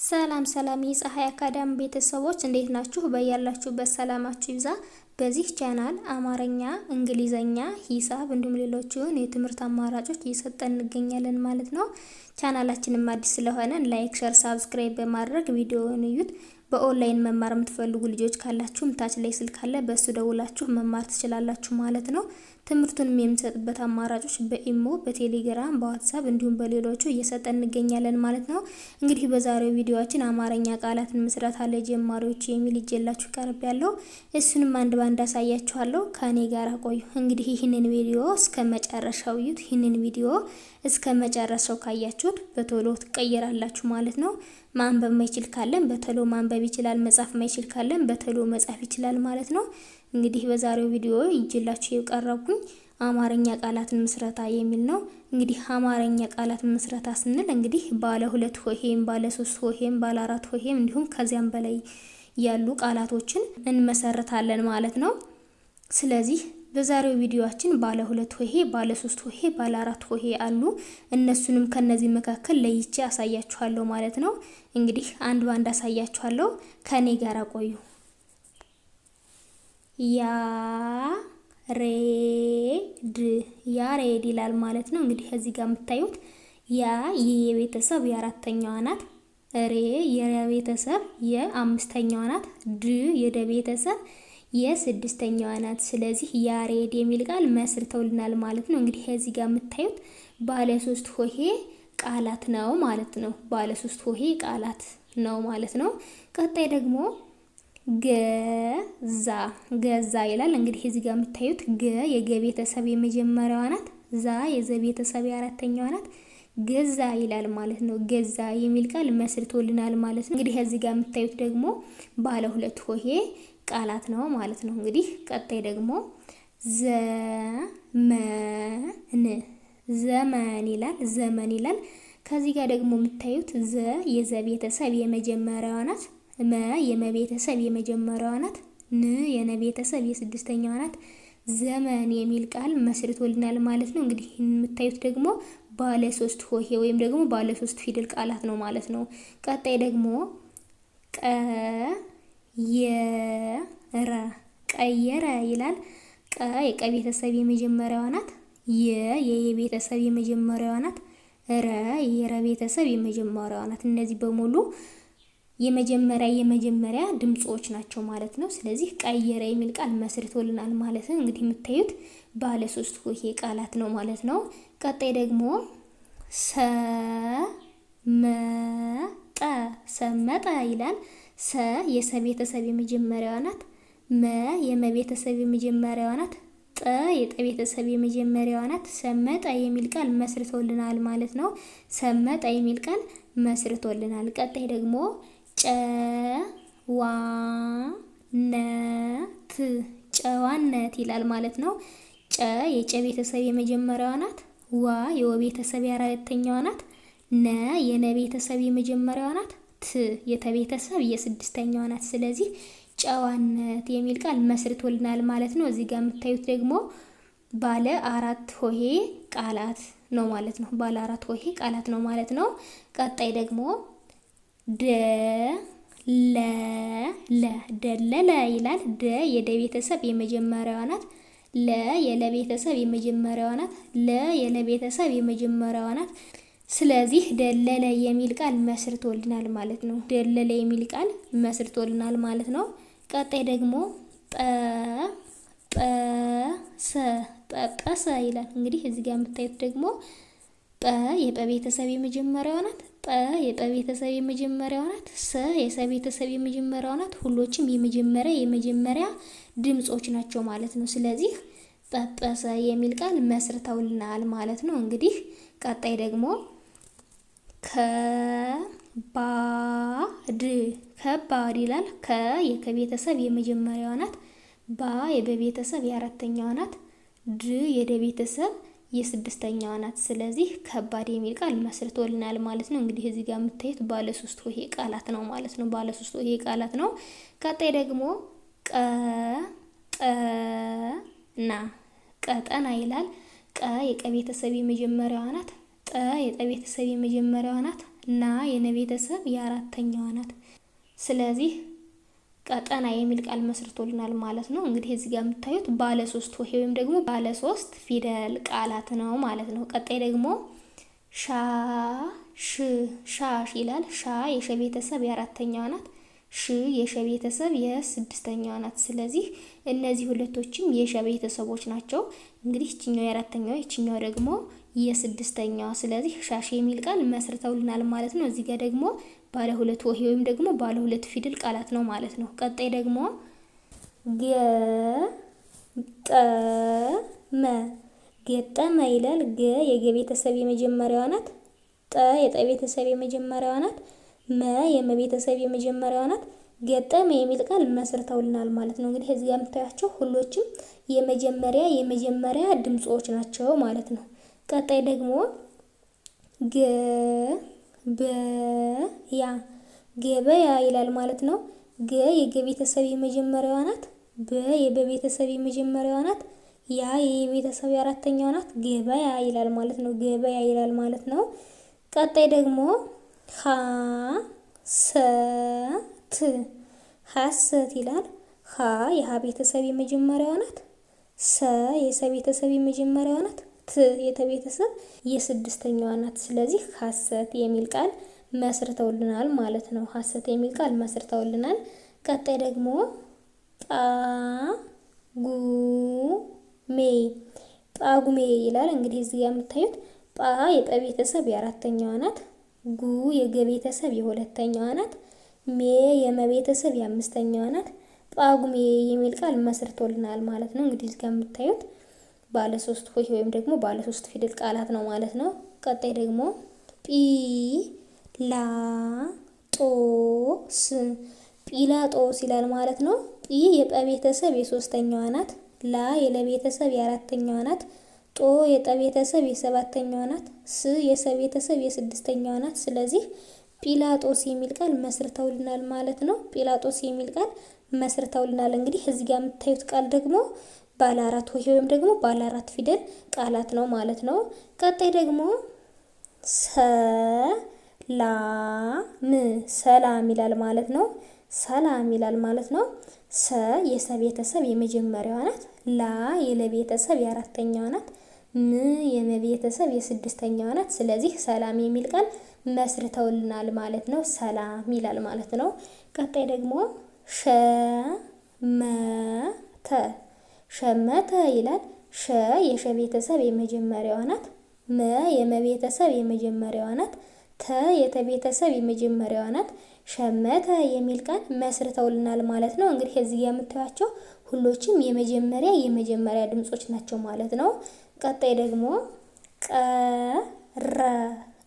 ሰላም ሰላም የፀሐይ አካዳሚ ቤተሰቦች እንዴት ናችሁ? በያላችሁበት ሰላማችሁ ይብዛ። በዚህ ቻናል አማርኛ፣ እንግሊዘኛ፣ ሂሳብ እንዲሁም ሌሎችን የትምህርት አማራጮች እየሰጠን እንገኛለን ማለት ነው። ቻናላችንም አዲስ ስለሆነ ላይክ፣ ሼር፣ ሳብስክራይብ በማድረግ ቪዲዮውን እዩት። በኦንላይን መማር የምትፈልጉ ልጆች ካላችሁ ታች ላይ ስልክ አለ፣ በሱ ደውላችሁ መማር ትችላላችሁ ማለት ነው። ትምህርቱንም የምንሰጥበት አማራጮች በኢሞ፣ በቴሌግራም፣ በዋትስአፕ እንዲሁም በሌሎቹ እየሰጠን እንገኛለን ማለት ነው። እንግዲህ በዛሬው ቪዲዮአችን አማርኛ ቃላትን ምስረታ ለጀማሪዎች የሚል ይዤላችሁ ቀርብ ያለው እሱንም አንድ ባንድ አሳያችኋለሁ። ከኔ ጋር ቆዩ። እንግዲህ ይህንን ቪዲዮ እስከ መጨረሻው እዩት። ይህንን ቪዲዮ እስከ መጨረሻው ካያችሁት በቶሎ ትቀየራላችሁ ማለት ነው። ማንበብ ማይችል ካለን በቶሎ ማንበብ ይችላል፣ መጻፍ ማይችል ካለን በቶሎ መጻፍ ይችላል ማለት ነው። እንግዲህ በዛሬው ቪዲዮ ይዤላችሁ የቀረብኩኝ አማርኛ ቃላትን ምስረታ የሚል ነው። እንግዲህ አማርኛ ቃላትን ምስረታ ስንል እንግዲህ ባለ 2 ሆሄም፣ ባለ 3 ሆሄም፣ ባለ 4 ሆሄም እንዲሁም ከዚያም በላይ ያሉ ቃላቶችን እንመሰርታለን ማለት ነው። ስለዚህ በዛሬው ቪዲዮአችን ባለ 2 ሆሄ፣ ባለ 3 ሆሄ፣ ባለ 4 ሆሄ አሉ። እነሱንም ከነዚህ መካከል ለይቼ አሳያችኋለሁ ማለት ነው። እንግዲህ አንድ ባንድ አሳያችኋለሁ። ከኔ ጋር ቆዩ። ያሬድ ይላል ማለት ነው። እንግዲህ እዚህ ጋር የምታዩት ያ የቤተሰብ የአራተኛዋ ናት፣ ሬ የቤተሰብ የአምስተኛዋ ናት፣ ድ የደ ቤተሰብ የስድስተኛዋ ናት። ስለዚህ ያሬድ የሚል ቃል መስርተውልናል ማለት ነው። እንግዲህ እዚህ ጋር የምታዩት ባለ 3 ሆሄ ቃላት ነው ማለት ነው። ባለ 3 ሆሄ ቃላት ነው ማለት ነው። ቀጣይ ደግሞ ገዛ ይላል። እንግዲህ እዚህ ጋር የምታዩት ገ የገ ቤተሰብ የመጀመሪያዋ ናት፣ ዛ የዘ ቤተሰብ የአራተኛዋ ናት፣ ገዛ ይላል ማለት ነው። ገዛ የሚል ቃል መስርቶልናል ማለት ነው። እንግዲህ እዚህ ጋር የምታዩት ደግሞ ባለ 2 ሆሄ ቃላት ነው ማለት ነው። እንግዲህ ቀጣይ ደግሞ ዘመን ይላል። ዘመን ይላል። ከዚህ ጋር ደግሞ የምታዩት ዘ የዘ ቤተሰብ የመጀመሪያዋ ናት፣ መ የመ ቤተሰብ የመጀመሪያዋ ናት፣ ን የነ ቤተሰብ የስድስተኛዋ ናት። ዘመን የሚል ቃል መስርቶልናል ማለት ነው። እንግዲህ የምታዩት ደግሞ ባለ 3 ሆሄ ወይም ደግሞ ባለ 3 ፊደል ቃላት ነው ማለት ነው። ቀጣይ ደግሞ ቀየረ ይላል። ቀ የቀ ቤተሰብ የመጀመሪያዋ ናት፣ የ የቤተሰብ የመጀመሪያዋ ናት፣ ረ የረ ቤተሰብ የመጀመሪያዋ ናት። እነዚህ በሙሉ የመጀመሪያ ድምጾች ናቸው ማለት ነው። ስለዚህ ቀየረ የሚል ቃል መስርቶልናል ማለት ነው። እንግዲህ የምታዩት ባለ 3 ሆሄ ቃላት ነው ማለት ነው። ቀጣይ ደግሞ ሰመጠ ይላል። ሰ የሰ ቤተሰብ የመጀመሪያዋ ናት፣ መ የመ ቤተሰብ የመጀመሪያዋ ናት፣ ጠ የጠ ቤተሰብ የመጀመሪያዋ ናት። ሰመጠ የሚል ቃል መስርቶልናል ማለት ነው። ሰመጠ የሚል ቃል መስርቶልናል። ቀጣይ ደግሞ ጨዋነት ይላል ማለት ነው። ጨ የጨ ቤተሰብ የመጀመሪያዋ ናት፣ ዋ የወ ቤተሰብ የአራተኛዋ ናት፣ ነ የነ ቤተሰብ የመጀመሪያዋ ናት፣ ት የተ ቤተሰብ የስድስተኛዋ ናት። ስለዚህ ጨዋነት የሚል ቃል መስርቶልናል ማለት ነው። እዚህ ጋር የምታዩት ደግሞ ባለ 4 ሆሄ ቃላት ነው ማለት ነው። ባለ 4 ሆሄ ቃላት ነው ማለት ነው። ቀጣይ ደግሞ ደለለ ይላል። ደ የደ ቤተሰብ የመጀመሪያዋ ናት፣ ለ የለ ቤተሰብ የመጀመሪያዋ ናት፣ ለ የለ ቤተሰብ የመጀመሪያዋ ናት። ስለዚህ ደለለ የሚል ቃል መስርቶልናል ማለት ነው። ደለለ የሚል ቃል መስርቶልናል ማለት ነው። ቀጣይ ደግሞ ጠቀሰ ይላል። እንግዲህ እዚህ ጋር የምታዩት ደግሞ ጠ የጠ ቤተሰብ የመጀመሪያዋ ናት፣ ጠ የጠ ቤተሰብ የመጀመሪያዋ ናት፣ ሰ የሰ ቤተሰብ የመጀመሪያዋ ናት። ሁሎችም የመጀመሪያ ድምጾች ናቸው ማለት ነው። ስለዚህ ጠቀሰ የሚል ቃል መስርተውልናል ማለት ነው። እንግዲህ ቀጣይ ደግሞ ከባድ ይላል። ከ የከቤተሰብ የመጀመሪያዋ ናት፣ ባ የበቤተሰብ የአራተኛዋ ናት፣ ድ የደ ቤተሰብ የስድስተኛዋ ናት። ስለዚህ ከባድ የሚል ቃል መስርቶልናል ማለት ነው። እንግዲህ እዚህ ጋር የምታዩት ባለ 3 ሆሄ ቃላት ነው ማለት ነው። ባለ 3 ሆሄ ቃላት ነው። ቀጣይ ደግሞ ቀጠና ይላል። ቀ የቀ ቤተሰብ የመጀመሪያዋ ናት፣ ጠ የጠ ቤተሰብ የመጀመሪያዋ ናት፣ ና የነ ቤተሰብ የአራተኛዋ ናት። ስለዚህ ቀጠና የሚል ቃል መስርቶልናል ማለት ነው። እንግዲህ እዚህ ጋር የምታዩት ባለ 3 ሆሄ ወይም ደግሞ ባለ 3 ፊደል ቃላት ነው ማለት ነው። ቀጣይ ደግሞ ሻሽ ይላል። ሻ የሸ ቤተሰብ የአራተኛዋ ናት። ሽ የሸ ቤተሰብ የስድስተኛዋ ናት። ስለዚህ እነዚህ ሁለቶችም የሸ ቤተሰቦች ናቸው። እንግዲህ ይችኛው የአራተኛዋ ይችኛው ደግሞ የስድስተኛዋ። ስለዚህ ሻሽ የሚል ቃል መስርተውልናል ማለት ነው። እዚህ ጋር ደግሞ ባለ 2 ሆሄ ወይም ደግሞ ባለ 2 ፊደል ቃላት ነው ማለት ነው። ቀጣይ ደግሞ ገጠመ ይላል። ገ የገ ቤተሰብ የመጀመሪያዋ ናት። ጠ የጠ ቤተሰብ የመጀመሪያዋ ናት። መ የመ ቤተሰብ የመጀመሪያዋ ናት። ገጠመ የሚል ቃል መስርተውልናል ማለት ነው። እንግዲህ እዚህ ጋር የምታያቸው ሁሎችም የመጀመሪያ ድምጾች ናቸው ማለት ነው። ቀጣይ ደግሞ ገበያ ይላል ማለት ነው። ገ የገ ቤተሰብ የመጀመሪያዋ ናት። በ የበ ቤተሰብ የመጀመሪያዋ ናት። ያ የቤተሰብ የአራተኛዋ ናት። ገበያ ይላል ማለት ነው። ገበያ ይላል ማለት ነው። ቀጣይ ደግሞ ሐሰት ይላል። ሀ የሀ ቤተሰብ የመጀመሪያዋ ናት። ሰ የሰ ቤተሰብ የመጀመሪያዋ ናት። ት የተ ቤተሰብ የስድስተኛዋ ናት። ስለዚህ ሐሰት የሚል ቃል መስርተውልናል ማለት ነው። ሐሰት የሚል ቃል መስርተውልናል። ቀጣይ ደግሞ ጳጉሜ ይላል። እንግዲህ እዚህ ጋር የምታዩት ጳ የጰ ቤተሰብ የአራተኛዋ ናት። ጉ የገ ቤተሰብ የሁለተኛዋ ናት። ሜ የመ ቤተሰብ የአምስተኛዋ ናት። ጳጉሜ የሚል ቃል መስርቶልናል ማለት ነው። እንግዲህ እዚህ ጋር የምታዩት ባለ 3 ሆሄ ወይም ደግሞ ባለ 3 ፊደል ቃላት ነው ማለት ነው። ቀጣይ ደግሞ ጲላጦስ ይላል ማለት ነው። ጲ የጰ ቤተሰብ የሶስተኛዋ ናት። ላ የለ ቤተሰብ የአራተኛዋ ናት። ጦ የጠ ቤተሰብ የሰባተኛዋ ናት። ስ የሰ ቤተሰብ የስድስተኛዋ ናት። ስለዚህ ጲላጦስ የሚል ቃል መስርተውልናል ማለት ነው። ጲላጦስ የሚል ቃል መስርተውልናል። እንግዲህ እዚህ ጋር የምታዩት ቃል ደግሞ ባለ 4 ሆሄ ወይም ደግሞ ባለ 4 ፊደል ቃላት ነው ማለት ነው። ቀጣይ ደግሞ ሰላም ይላል ማለት ነው። ሰላም ይላል ማለት ነው። ሰ የሰ ቤተሰብ የመጀመሪያዋ ናት። ላ የለ ቤተሰብ የአራተኛዋ ናት። ም የመ ቤተሰብ የስድስተኛዋ ናት። ስለዚህ ሰላም የሚል ቃል መስርተውልናል ማለት ነው። ሰላም ይላል ማለት ነው። ቀጣይ ደግሞ ሸመተ ይላል። ሸ የሸ ቤተሰብ የመጀመሪያዋ ናት። መ የመ ቤተሰብ የመጀመሪያዋ ናት። ተ የተ ቤተሰብ የመጀመሪያዋ ናት። ሸመተ የሚል ቃል መስርተውልናል ማለት ነው። እንግዲህ እዚህ የምታዩቸው ሁሎችም የመጀመሪያ ድምጾች ናቸው ማለት ነው። ቀጣይ ደግሞ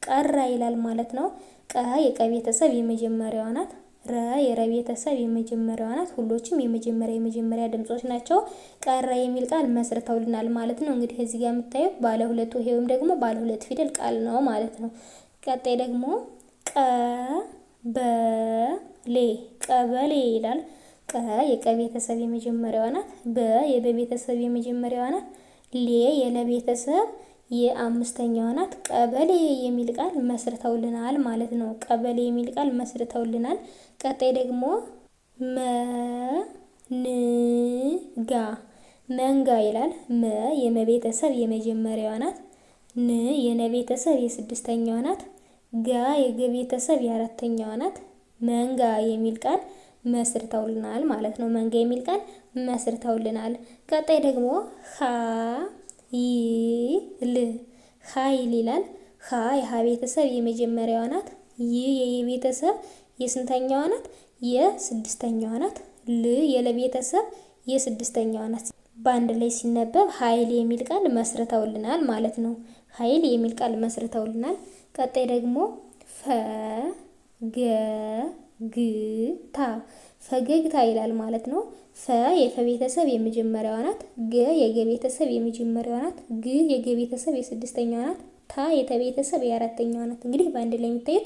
ቀረ ይላል ማለት ነው። ቀ የቀ ቤተሰብ የመጀመሪያዋ ናት። ረ የረ ቤተሰብ የመጀመሪያዋ ናት። ሁሎችም የመጀመሪያ ድምጾች ናቸው። ቀረ የሚል ቃል መስርተውልናል ማለት ነው። እንግዲህ እዚህ ጋር የምታዩት ባለ 2 ሆሄ ወይም ደግሞ ባለ 2 ፊደል ቃል ነው ማለት ነው። ቀጣይ ደግሞ ቀበሌ ይላል። ቀ የቀ ቤተሰብ የመጀመሪያዋ ናት። በ የበ ቤተሰብ የመጀመሪያዋ ናት። ሌ የለ ቤተሰብ የአምስተኛዋ ናት። ቀበሌ የሚል ቃል መስርተውልናል ማለት ነው። ቀበሌ የሚል ቃል መስርተውልናል። ቀጣይ ደግሞ መንጋ ይላል። መ የመ ቤተሰብ የመጀመሪያዋ ናት። ን የነ ቤተሰብ የስድስተኛዋ ናት። ጋ የገ ቤተሰብ የአራተኛዋ ናት። መንጋ የሚል ቃል መስርተውልናል ማለት ነው። መንጋ የሚል ቃል መስርተውልናል። ቀጣይ ደግሞ ኃይል ይላል። ሀ የሀ ቤተሰብ የመጀመሪያዋ ናት። ይ የየ ቤተሰብ የስንተኛዋ ናት? የስድስተኛዋ ናት። ል የለ ቤተሰብ የስድስተኛዋ ናት። በአንድ ላይ ሲነበብ ኃይል የሚል ቃል መስርተውልናል ማለት ነው። ኃይል የሚል ቃል መስርተውልናል። ቀጣይ ደግሞ ፈገግታ ይላል ማለት ነው። ፈ የፈ ቤተሰብ የመጀመሪያዋ ናት። ገ የገ ቤተሰብ የመጀመሪያዋ ናት። ግ የገ ቤተሰብ የስድስተኛዋ ናት። ታ የተ ቤተሰብ የአራተኛዋ ናት። እንግዲህ በአንድ ላይ የሚታዩት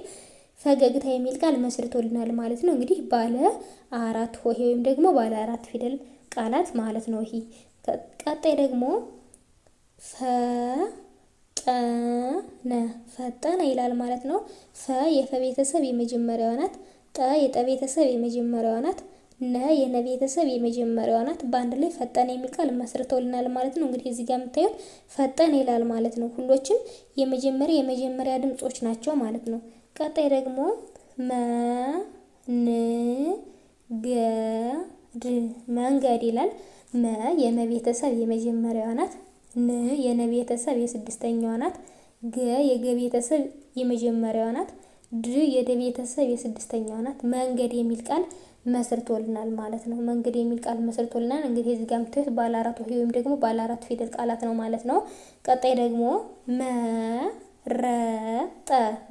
ፈገግታ የሚል ቃል መስርቶልናል ማለት ነው። እንግዲህ ባለ 4 ሆሄ ወይም ደግሞ ባለ 4 ፊደል ቃላት ማለት ነው። ይሄ ቀጣይ ደግሞ ፈጠነ ፈጠነ ይላል ማለት ነው። ፈ የፈ ቤተሰብ የመጀመሪያዋ ናት። ጠ የጠ ቤተሰብ የመጀመሪያዋ ናት። ነ የነ ቤተሰብ የመጀመሪያዋ ናት። በአንድ ላይ ፈጠነ የሚል ቃል መስርተውልናል ማለት ነው። እንግዲህ እዚህ ጋር የምታዩት ፈጠነ ይላል ማለት ነው። ሁሎችም የመጀመሪያ ድምጾች ናቸው ማለት ነው። ቀጣይ ደግሞ መንገድ ይላል። መ የመ ቤተሰብ የመጀመሪያዋ ናት። ን የነ ቤተሰብ የስድስተኛዋ ናት። ገ የገ ቤተሰብ የመጀመሪያዋ ናት። ድ የደ ቤተሰብ የስድስተኛዋ ናት። መንገድ የሚል ቃል መስርቶልናል ማለት ነው። መንገድ የሚል ቃል መስርቶልናል። እንግዲህ እዚህ ጋር የምታዩት ባለ አራት ሆሄ ወይም ደግሞ ባለ አራት ፊደል ቃላት ነው ማለት ነው። ቀጣይ ደግሞ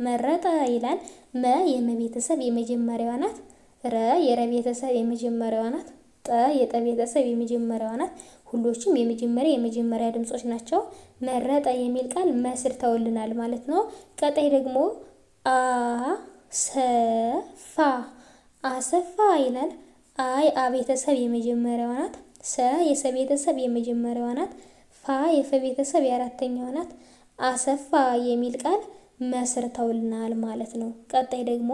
መረጠ ይላል። መ የመ ቤተሰብ የመጀመሪያዋ ናት። ረ የረ ቤተሰብ የመጀመሪያዋ ናት። ጠ የጠ ቤተሰብ የመጀመሪያዋ ናት። ሁሎችም የመጀመሪያ ድምጾች ናቸው። መረጠ የሚል ቃል መስርተውልናል ማለት ነው። ቀጣይ ደግሞ አሰፋ ይላል። አ ቤተሰብ የመጀመሪያዋ ናት። ሰ የሰ ቤተሰብ የመጀመሪያዋ ናት። ፋ የፈ ቤተሰብ የአራተኛዋ ናት። አሰፋ የሚል ቃል መስርተውልናል ማለት ነው። ቀጣይ ደግሞ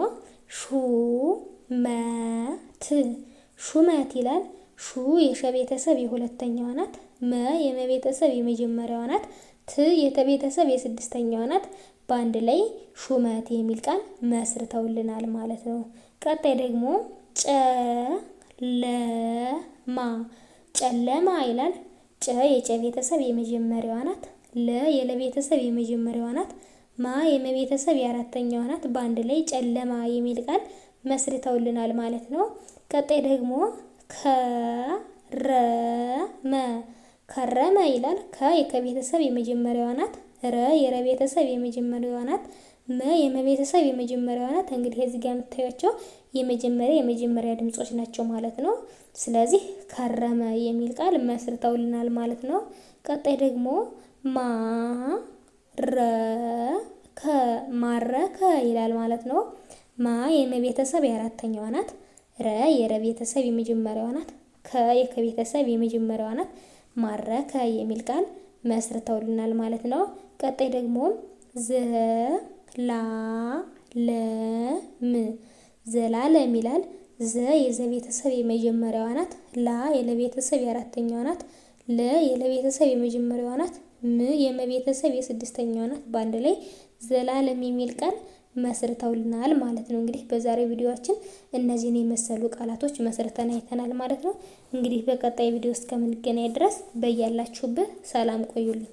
ሹመት ይላል። ሹ የሸ ቤተሰብ የሁለተኛዋ ናት። መ የመ ቤተሰብ የመጀመሪያዋ ናት። ት የተ ቤተሰብ የስድስተኛዋ ናት። በአንድ ላይ ሹመት የሚል ቃል መስርተውልናል ማለት ነው። ቀጣይ ደግሞ ጨለማ ይላል። ጨ የጨ ቤተሰብ የመጀመሪያዋ ናት። ለ የለ ቤተሰብ የመጀመሪያዋ ናት። ማ የመ ቤተሰብ የአራተኛዋ ናት። በአንድ ላይ ጨለማ የሚል ቃል መስርተውልናል ማለት ነው። ቀጣይ ደግሞ ከረመ ይላል። ከ የከ ቤተሰብ የመጀመሪያዋ ናት። ረ የረ ቤተሰብ የመጀመሪያዋ ናት። መ የመ ቤተሰብ የመጀመሪያዋ ናት። እንግዲህ እዚህ ጋር የምታዩቸው የመጀመሪያ ድምጾች ናቸው ማለት ነው። ስለዚህ ከረመ የሚል ቃል መስርተውልናል ማለት ነው። ቀጣይ ደግሞ ማረከ ይላል ማለት ነው። ማ የመ ቤተሰብ የአራተኛዋ ናት። ረ የረ ቤተሰብ የመጀመሪያዋ ናት። ከ የከ ቤተሰብ የመጀመሪያዋ ናት። ማረከ የሚል ቃል መስርተውልናል ማለት ነው። ቀጣይ ደግሞ ዘላለም ይላል። ዘ የዘ ቤተሰብ የመጀመሪያዋ ናት። ላ የለ ቤተሰብ የአራተኛዋ ናት። ለ የለ ቤተሰብ የመጀመሪያዋ ናት። ም የመ ቤተሰብ የስድስተኛዋ ናት። በአንድ ላይ ዘላለም የሚል ቃል መስርተውልናል ማለት ነው። እንግዲህ በዛሬው ቪዲዮአችን እነዚህን የመሰሉ ቃላቶች መስርተን አይተናል ማለት ነው። እንግዲህ በቀጣይ ቪዲዮ እስከምንገናኝ ድረስ በያላችሁበት ሰላም ቆዩልኝ።